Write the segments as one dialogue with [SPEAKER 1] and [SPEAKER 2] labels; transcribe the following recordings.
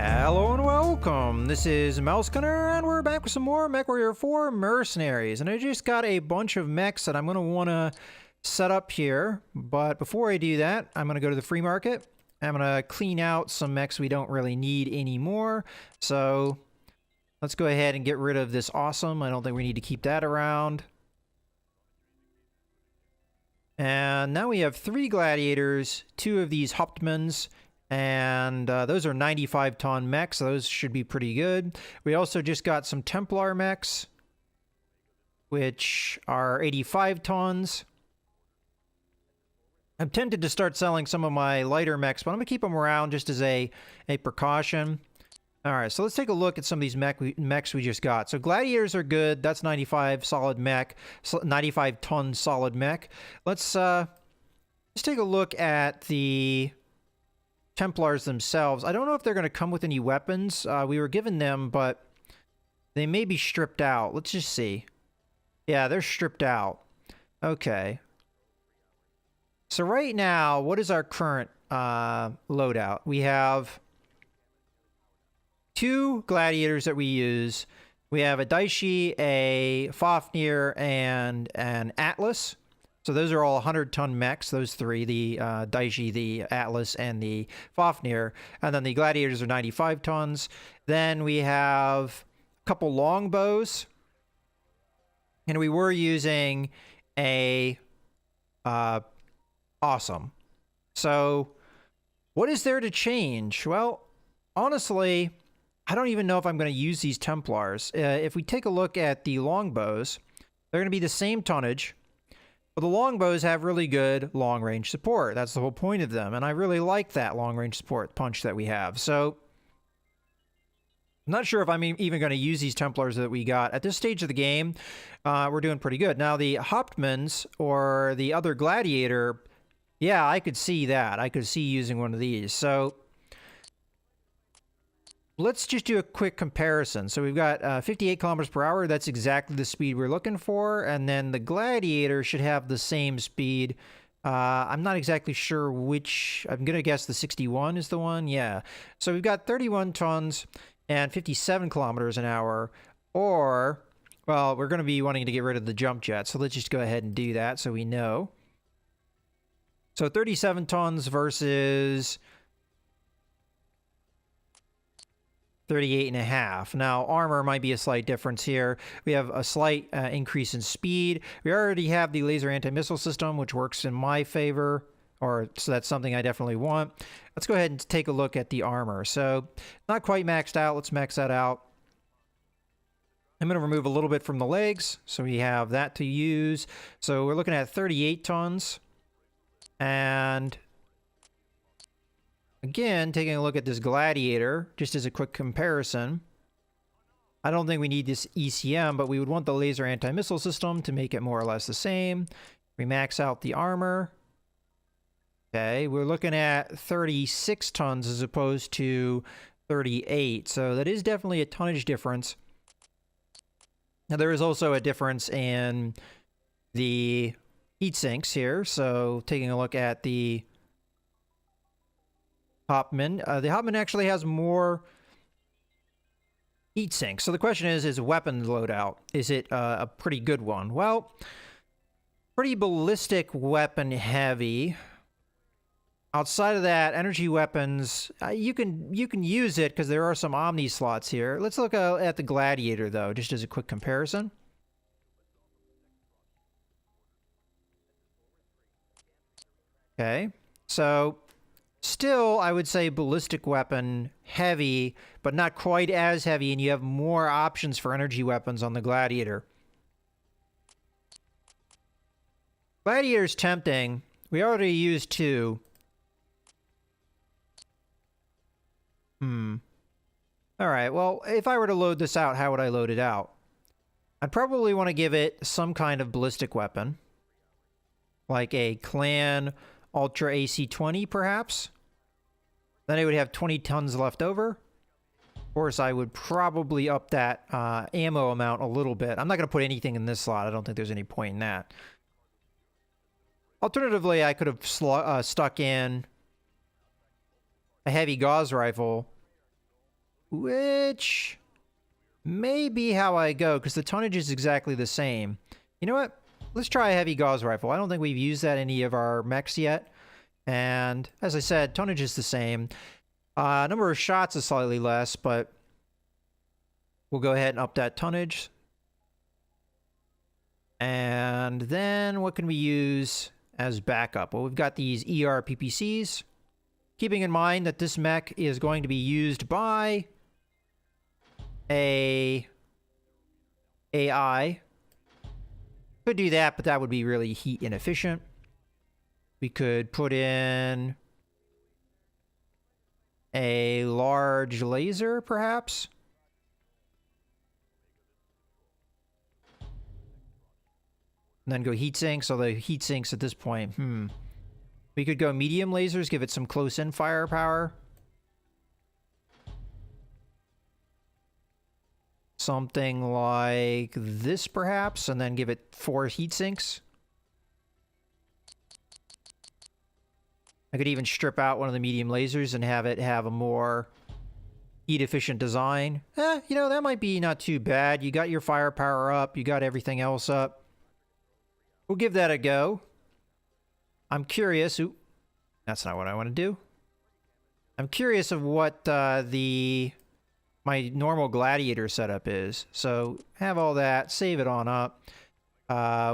[SPEAKER 1] Hello and welcome. This is Mouse Gunner, and we're back with some more MechWarrior 4 Mercenaries. And I just got a bunch of mechs that I'm going to want to set up here. But before I do that, I'm going to go to the free market. I'm going to clean out some mechs we don't really need anymore. So let's go ahead and get rid of this awesome. I don't think we need to keep that around. And now we have 3 gladiators, 2 of these Hauptmanns, and those are 95-ton mechs, so those should be pretty good. We also just got some Templar mechs, which are 85 tons. I'm tempted to start selling some of my lighter mechs, but I'm going to keep them around just as a precaution. Alright, so let's take a look at some of these mechs we just got. So gladiators are good. That's 95 solid mech, 95-ton solid mech. Let's take a look at the Templars themselves. I don't know if they're going to come with any weapons. We were given them, but they may be stripped out. Let's just see. Yeah, they're stripped out. Okay. So right now, what is our current loadout? We have 2 gladiators that we use. We have a Daishi, a Fafnir, and an Atlas. So those are all 100-ton mechs, those 3, the Daishi, the Atlas, and the Fafnir. And then the gladiators are 95 tons. Then we have a couple longbows. And we were using a awesome. So what is there to change? Well, honestly, I don't even know if I'm going to use these Templars. If we take a look at the longbows, they're going to be the same tonnage. But the longbows have really good long-range support. That's the whole point of them. And I really like that long-range support punch that we have. So I'm not sure if I'm even going to use these Templars that we got. At this stage of the game, we're doing pretty good. Now, the Hauptmanns, or the other gladiator, yeah, I could see that. I could see using one of these. So let's just do a quick comparison. So we've got 58 kilometers per hour. That's exactly the speed we're looking for. And then the Gladiator should have the same speed. I'm not exactly sure which. I'm going to guess the 61 is the one. Yeah. So we've got 31 tons and 57 kilometers an hour. Or, well, we're going to be wanting to get rid of the jump jet. So let's just go ahead and do that so we know. So 37 tons versus 38.5. Now, armor might be a slight difference here. We have a slight increase in speed. We already have the laser anti-missile system, which works in my favor, so that's something I definitely want. Let's go ahead and take a look at the armor. So, not quite maxed out. Let's max that out. I'm going to remove a little bit from the legs, so we have that to use. So, we're looking at 38 tons. And again, taking a look at this Gladiator, just as a quick comparison. I don't think we need this ECM, but we would want the laser anti-missile system to make it more or less the same. We max out the armor. Okay, we're looking at 36 tons as opposed to 38. So that is definitely a tonnage difference. Now there is also a difference in the heat sinks here. So taking a look at the Hauptmann. The Hauptmann actually has more heat sinks. So the question is weapon loadout, is it a pretty good one? Well, pretty ballistic weapon heavy. Outside of that, energy weapons, you can use it because there are some Omni slots here. Let's look at the Gladiator, though, just as a quick comparison. Okay, so still, I would say ballistic weapon heavy, but not quite as heavy, and you have more options for energy weapons on the Gladiator. Gladiator's tempting. We already used 2. Alright, well, if I were to load this out, how would I load it out? I'd probably want to give it some kind of ballistic weapon. Like a Clan Ultra AC-20, perhaps? Then I would have 20 tons left over. Of course, I would probably up that ammo amount a little bit. I'm not going to put anything in this slot. I don't think there's any point in that. Alternatively, I could have stuck in a heavy gauze rifle which may be how I go, because the tonnage is exactly the same. You know what? Let's try a heavy gauze rifle. I don't think we've used that in any of our mechs yet. And as I said, tonnage is the same. Number of shots is slightly less, but we'll go ahead and up that tonnage. And then what can we use as backup? Well, we've got these ER PPCs. Keeping in mind that this mech is going to be used by a AI. Could do that, but that would be really heat inefficient. We could put in a large laser, perhaps. And then go heat sinks, so the heat sinks at this point, We could go medium lasers, give it some close-in firepower. Something like this, perhaps, and then give it 4 heat sinks. I could even strip out one of the medium lasers and have it have a more heat-efficient design. You know, that might be not too bad. You got your firepower up. You got everything else up. We'll give that a go. I'm curious. Ooh, that's not what I want to do. I'm curious of what my normal gladiator setup is. So have all that. Save it on up.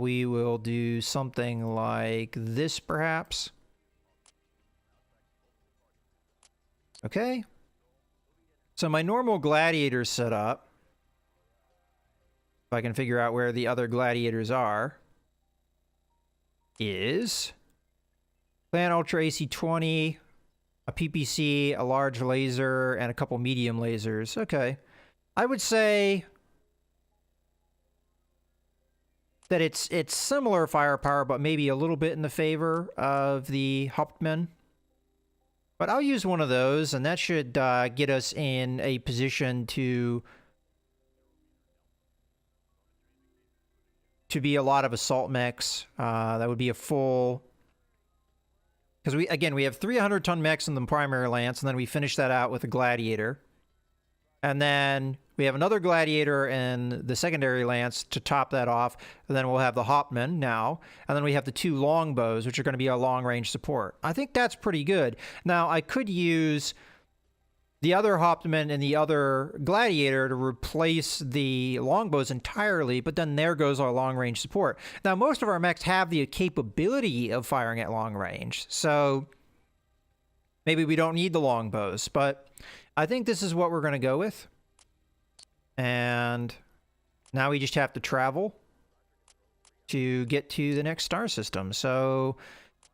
[SPEAKER 1] We will do something like this, perhaps. Okay. So my normal gladiator setup, if I can figure out where the other gladiators are, is Clan Ultra AC-20, a PPC, a large laser, and a couple medium lasers. Okay. I would say that it's similar firepower, but maybe a little bit in the favor of the Hauptmann. But I'll use one of those, and that should get us in a position to be a lot of assault mechs. That would be a full... Because we have 300-ton mechs in the primary lance, and then we finish that out with a gladiator. And then we have another gladiator in the secondary lance to top that off. And then we'll have the Hauptmann now. And then we have the 2 longbows, which are going to be our long-range support. I think that's pretty good. Now, I could use the other Hauptmann and the other gladiator to replace the longbows entirely, but then there goes our long-range support. Now, most of our mechs have the capability of firing at long range, so maybe we don't need the longbows, but I think this is what we're going to go with. And now we just have to travel to get to the next star system. So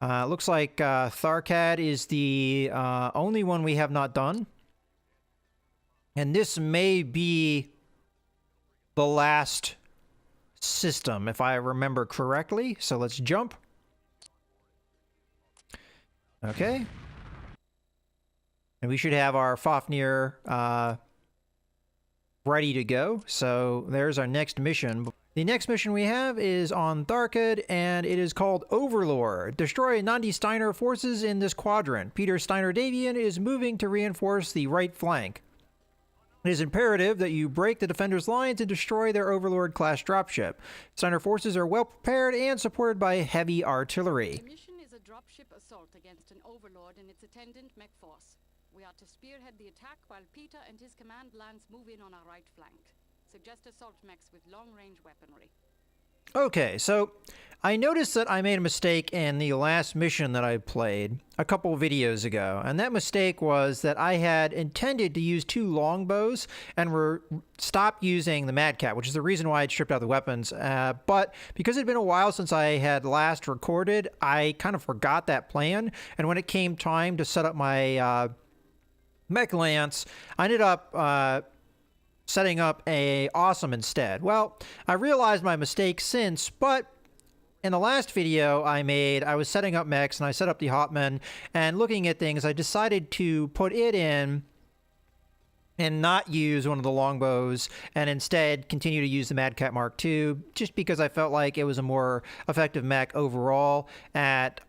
[SPEAKER 1] it looks like Tharkad is the only one we have not done. And this may be the last system, if I remember correctly. So let's jump. Okay. And we should have our Fafnir ready to go. So there's our next mission. The next mission we have is on Tharkad, and it is called Overlord. Destroy Nandi Steiner forces in this quadrant. Peter Steiner-Davian is moving to reinforce the right flank. It is imperative that you break the defenders' lines and destroy their Overlord-class dropship. Steiner forces are well prepared and supported by heavy artillery.
[SPEAKER 2] The mission is a dropship assault against an Overlord and its attendant mech force. We are to spearhead the attack while Peter and his command lance move in on our right flank. Suggest assault mechs with long-range weaponry.
[SPEAKER 1] Okay, so I noticed that I made a mistake in the last mission that I played a couple videos ago, and that mistake was that I had intended to use 2 longbows and stopped using the Mad Cat, which is the reason why I stripped out the weapons. But because it had been a while since I had last recorded, I kind of forgot that plan, and when it came time to set up my mech lance, I ended up setting up a awesome instead. Well, I realized my mistake since, but in the last video I made, I was setting up mechs and I set up the Hauptmann, and looking at things, I decided to put it in and not use one of the longbows and instead continue to use the Mad Cat Mark II, just because I felt like it was a more effective mech overall at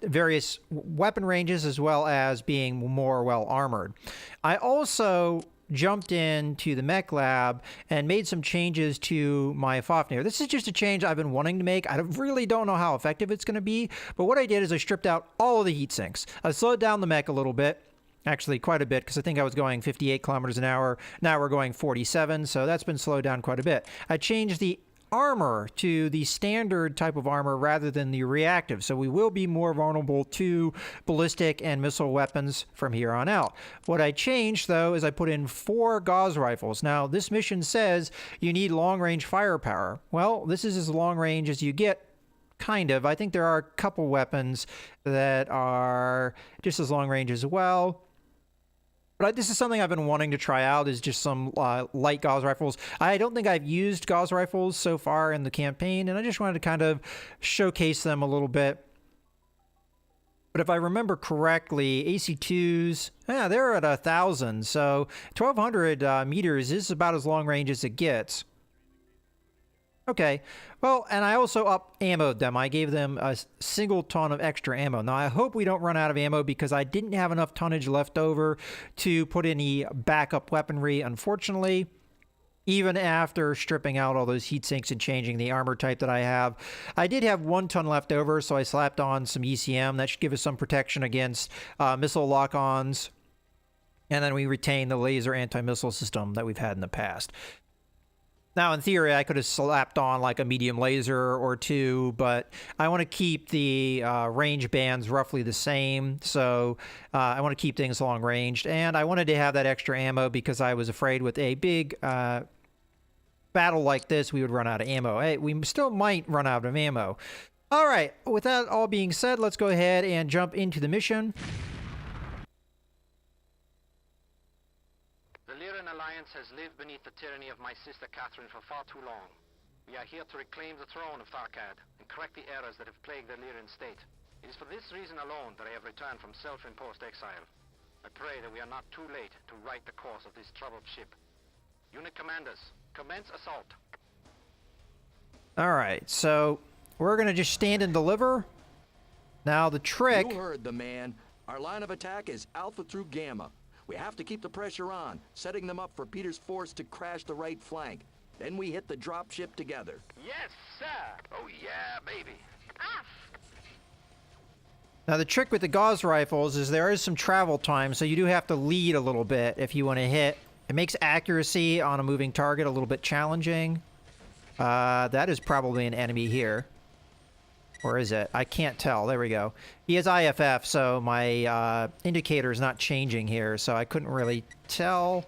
[SPEAKER 1] various weapon ranges, as well as being more well armored. I also jumped into the mech lab and made some changes to my Fafnir. This is just a change I've been wanting to make. I really don't know how effective it's going to be, but what I did is I stripped out all of the heat sinks. I slowed down the mech a little bit, actually quite a bit, because I think I was going 58 kilometers an hour. Now we're going 47, so that's been slowed down quite a bit. I changed the armor to the standard type of armor rather than the reactive, so we will be more vulnerable to ballistic and missile weapons from here on out. What I changed, though, is I put in 4 Gauss rifles. Now, this mission says you need long-range firepower. Well, this is as long range as you get, kind of. I think there are a couple weapons that are just as long range as well. But this is something I've been wanting to try out, is just some light Gauss rifles. I don't think I've used Gauss rifles so far in the campaign, and I just wanted to kind of showcase them a little bit. But if I remember correctly, AC2s, yeah, they're at 1,000, so 1,200 meters is about as long range as it gets. Okay, well, and I also up-ammoed them. I gave them a single ton of extra ammo. Now, I hope we don't run out of ammo because I didn't have enough tonnage left over to put any backup weaponry, unfortunately. Even after stripping out all those heat sinks and changing the armor type that I have, I did have 1 ton left over, so I slapped on some ECM. That should give us some protection against missile lock-ons. And then we retain the laser anti-missile system that we've had in the past. Now, in theory, I could have slapped on like a medium laser or 2, but I want to keep the range bands roughly the same. So I want to keep things long ranged. And I wanted to have that extra ammo because I was afraid with a big battle like this, we would run out of ammo. Hey, we still might run out of ammo. All right, with that all being said, let's go ahead and jump into the mission.
[SPEAKER 3] Has lived beneath the tyranny of my sister Catherine for far too long. We are here to reclaim the throne of Tharkad and correct the errors that have plagued the Lyran state. It is for this reason alone that I have returned from self-imposed exile. I pray that we are not too late to right the course of this troubled ship. Unit commanders, commence assault.
[SPEAKER 1] All right, so we're going to just stand and deliver. Now the trick...
[SPEAKER 4] You heard the man. Our line of attack is Alpha through Gamma. We have to keep the pressure on, setting them up for Peter's force to crash the right flank. Then we hit the dropship together.
[SPEAKER 3] Yes, sir. Oh, yeah, baby.
[SPEAKER 1] Now, the trick with the Gauss rifles is there is some travel time, so you do have to lead a little bit if you want to hit. It makes accuracy on a moving target a little bit challenging. That is probably an enemy here. Or is it? I can't tell. There we go. He has IFF, so my indicator is not changing here, so I couldn't really tell.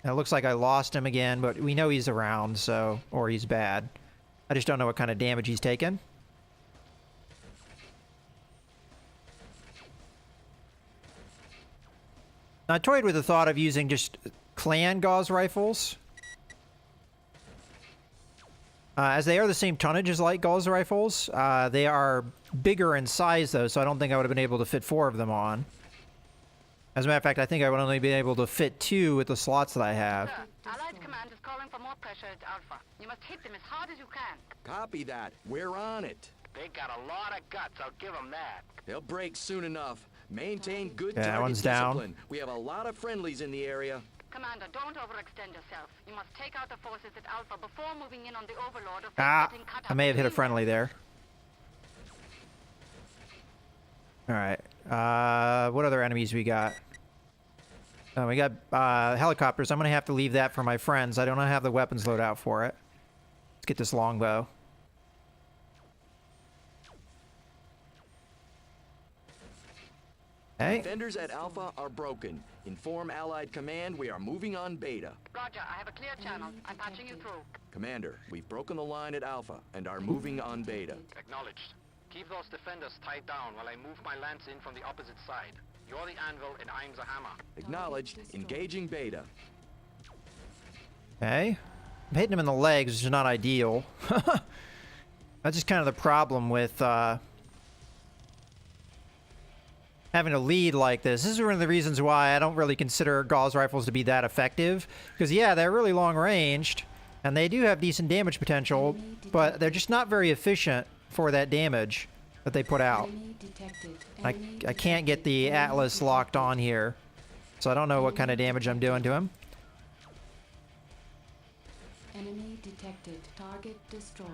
[SPEAKER 1] And it looks like I lost him again, but we know he's around, so... Or he's bad. I just don't know what kind of damage he's taken. I toyed with the thought of using just clan Gauss rifles. As they are the same tonnage as light Gauss rifles, they are bigger in size, though, so I don't think I would have been able to fit 4 of them on. As a matter of fact, I think I would only be able to fit 2 with the slots that I have.
[SPEAKER 2] Sir, Allied command is calling for more pressure at Alpha. You must hit them as hard as you can.
[SPEAKER 4] Copy that. We're on it.
[SPEAKER 3] They got a lot of guts, I'll give them that.
[SPEAKER 4] They'll break soon enough. Maintain good
[SPEAKER 1] Yeah, that
[SPEAKER 4] target
[SPEAKER 1] one's
[SPEAKER 4] discipline.
[SPEAKER 1] down.
[SPEAKER 4] We have a lot of friendlies in the area.
[SPEAKER 2] Commander, don't overextend yourself. You must take out the forces at Alpha before moving in on the Overlord or getting cut
[SPEAKER 1] I may have hit a
[SPEAKER 2] between
[SPEAKER 1] friendly there. Alright. What other enemies we got? Oh, we got helicopters. I'm going to have to leave that for my friends. I don't have the weapons loadout for it. Let's get this longbow. Hey.
[SPEAKER 4] Defenders at Alpha are broken. Inform Allied Command we are moving on Beta.
[SPEAKER 2] Roger, I have a clear channel. I'm patching you through.
[SPEAKER 4] Commander, we've broken the line at Alpha and are moving on Beta.
[SPEAKER 3] Acknowledged. Keep those defenders tied down while I move my lance in from the opposite side. You're the anvil and I'm the hammer.
[SPEAKER 4] Acknowledged. Engaging Beta.
[SPEAKER 1] Okay. I'm hitting him in the legs, which is not ideal. That's just kind of the problem with having to lead like this. This is one of the reasons why I don't really consider Gauss rifles to be that effective. Because, yeah, they're really long-ranged, and they do have decent damage potential, but they're just not very efficient for that damage that they put out. I can't get the Atlas locked on here. So I don't know what kind of damage I'm doing to him.
[SPEAKER 2] Enemy detected. Target destroyed.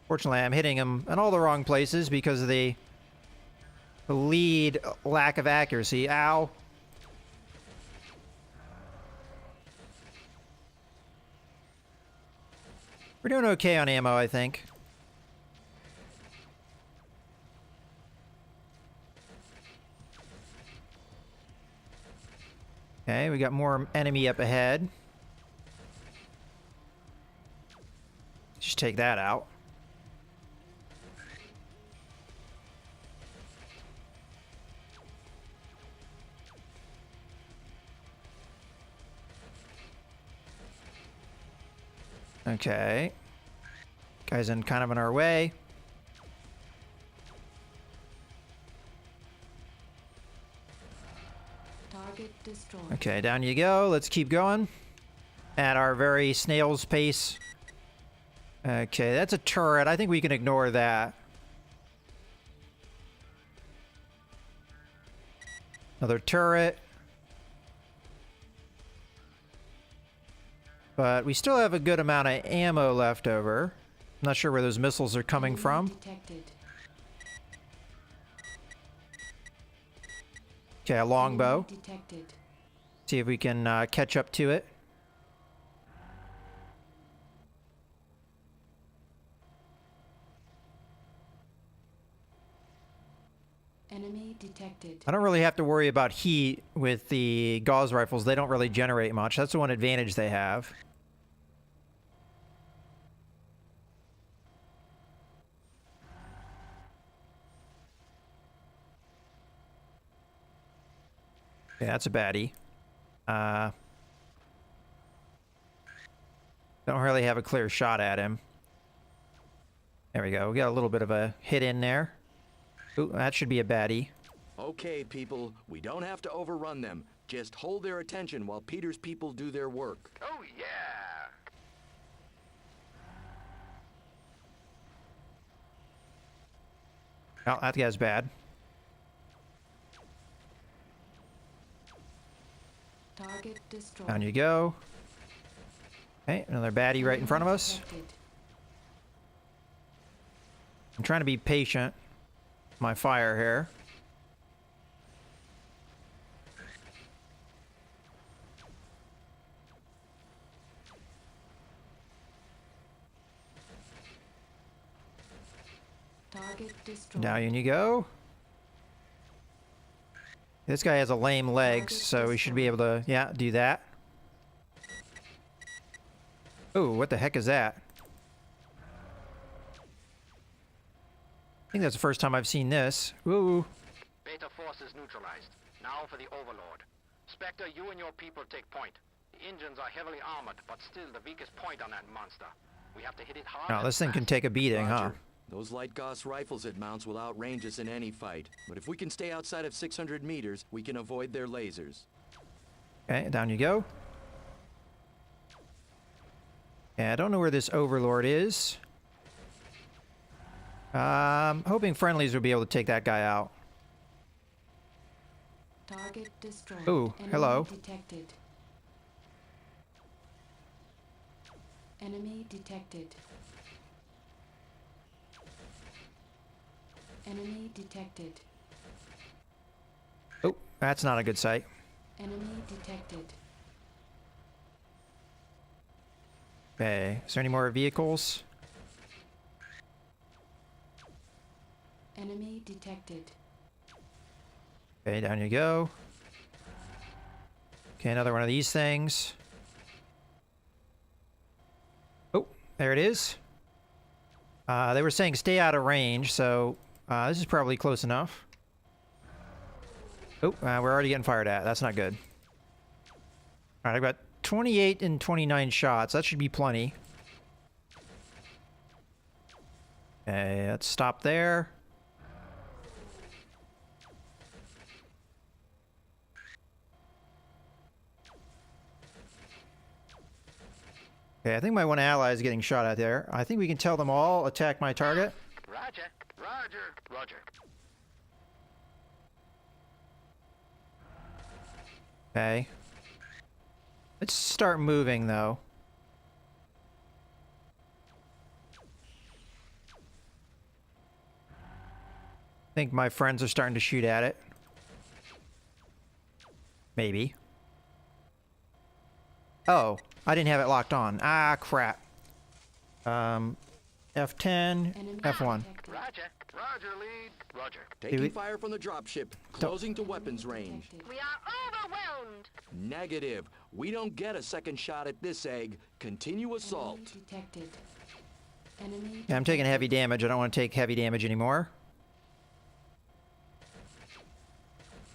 [SPEAKER 1] Fortunately, I'm hitting him in all the wrong places because of the lead lack of accuracy. Ow. We're doing okay on ammo, I think. Okay, we got more enemy up ahead. Just take that out. Okay. Guy's in kind of in our way.
[SPEAKER 2] Target destroyed.
[SPEAKER 1] Okay, down you go. Let's keep going at our very snail's pace. Okay, that's a turret. I think we can ignore that. Another turret. But we still have a good amount of ammo left over. I'm not sure where those missiles are coming from.
[SPEAKER 2] Detected.
[SPEAKER 1] Okay, a longbow.
[SPEAKER 2] Detected.
[SPEAKER 1] See if we can catch up to it.
[SPEAKER 2] Enemy detected.
[SPEAKER 1] I don't really have to worry about heat with the gauze rifles. They don't really generate much. That's the one advantage they have. Okay, that's a baddie. Don't really have a clear shot at him. There we go. We got a little bit of a hit in there. Ooh, that should be a baddie.
[SPEAKER 4] Okay, people, we don't have to overrun them. Just hold their attention while Peter's people do their work.
[SPEAKER 3] Oh, yeah!
[SPEAKER 1] Oh, that guy's bad.
[SPEAKER 2] Target destroyed.
[SPEAKER 1] Down you go. Okay, another baddie right in front of us.
[SPEAKER 2] Detected.
[SPEAKER 1] I'm trying to be patient. My fire here.
[SPEAKER 2] Target destroyed.
[SPEAKER 1] Down you go. This guy has a lame legs, so we should be able to, yeah, do that. Ooh, what the heck is that? I think that's the first time I've seen this. Ooh.
[SPEAKER 3] Beta force is neutralized. Now for the Overlord. Spectre, you and your people take point. The engines are heavily armored, but still the weakest point on that monster. We have to hit it hard.
[SPEAKER 1] Now,
[SPEAKER 3] and
[SPEAKER 1] this thing can
[SPEAKER 3] fast.
[SPEAKER 1] take a beating, huh?
[SPEAKER 4] Roger. Those light Gauss rifles it mounts will outrange us in any fight. But if we can stay outside of 600 meters, we can avoid their lasers.
[SPEAKER 1] Okay, down you go. Yeah, I don't know where this Overlord is. Hoping friendlies will be able to take that guy out.
[SPEAKER 2] Target destroyed.
[SPEAKER 1] Ooh,
[SPEAKER 2] Enemy
[SPEAKER 1] hello.
[SPEAKER 2] Detected. Enemy detected. Enemy detected.
[SPEAKER 1] Oh, that's not a good sight.
[SPEAKER 2] Enemy detected.
[SPEAKER 1] Okay, is there any more vehicles?
[SPEAKER 2] Enemy detected.
[SPEAKER 1] Okay, down you go. Okay, another one of these things. Oh, there it is. They were saying stay out of range, so this is probably close enough. Oh, we're already getting fired at. That's not good. All right, I've got 28 and 29 shots. That should be plenty. Okay, let's stop there. Okay, I think my one ally is getting shot at there. I think we can tell them all, attack my target.
[SPEAKER 3] Roger, Roger, Roger.
[SPEAKER 1] Okay. Let's start moving, though. I think my friends are starting to shoot at it. Maybe. Oh, I didn't have it locked on. Ah, crap. F10, F1.
[SPEAKER 3] Roger. Roger, lead. Roger.
[SPEAKER 4] Taking fire from the dropship. Closing to weapons range.
[SPEAKER 5] We are overwhelmed.
[SPEAKER 4] Negative. We don't get a second shot at this egg. Continue assault.
[SPEAKER 2] Detected. Enemy
[SPEAKER 1] Yeah, I'm taking heavy damage. I don't want to take heavy damage anymore.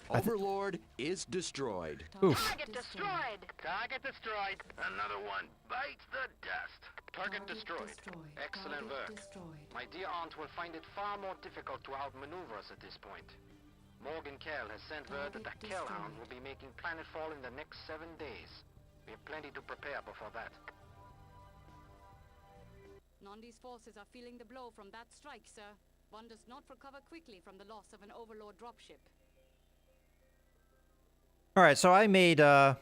[SPEAKER 4] Overlord is destroyed.
[SPEAKER 1] Oof.
[SPEAKER 5] Target destroyed.
[SPEAKER 3] Target destroyed. Another one bites the dust. Target destroyed. Excellent work. My dear aunt will find it far more difficult to outmaneuver us at this point. Morgan Kell has sent word that the Kellhound will be making planetfall in the next 7 days. We have plenty to prepare before that.
[SPEAKER 2] Nondi's forces are feeling the blow from that strike, sir. One does not recover quickly from the loss of an Overlord dropship.
[SPEAKER 1] All right, so I made a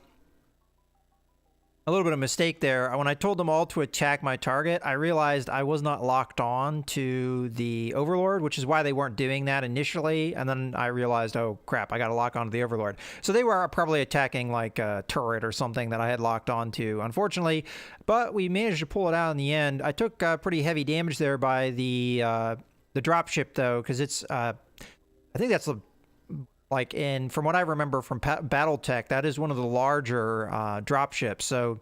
[SPEAKER 1] little bit of mistake there. When I told them all to attack my target, I realized I was not locked on to the Overlord, which is why they weren't doing that initially. And then I realized, oh crap, I got to lock onto the Overlord. So they were probably attacking like a turret or something that I had locked onto, unfortunately. But we managed to pull it out in the end. I took pretty heavy damage there by the dropship, though, because it's I think that's the like from what I remember from BattleTech, that is one of the larger dropships, so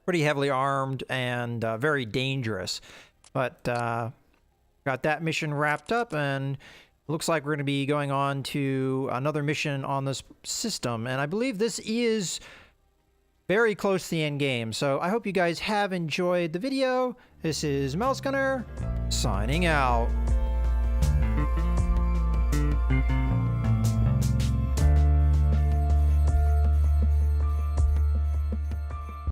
[SPEAKER 1] pretty heavily armed and very dangerous. But got that mission wrapped up, and looks like we're going to be going on to another mission on this system. And I believe this is very close to the end game. So I hope you guys have enjoyed the video. This is Mouse Gunner signing out.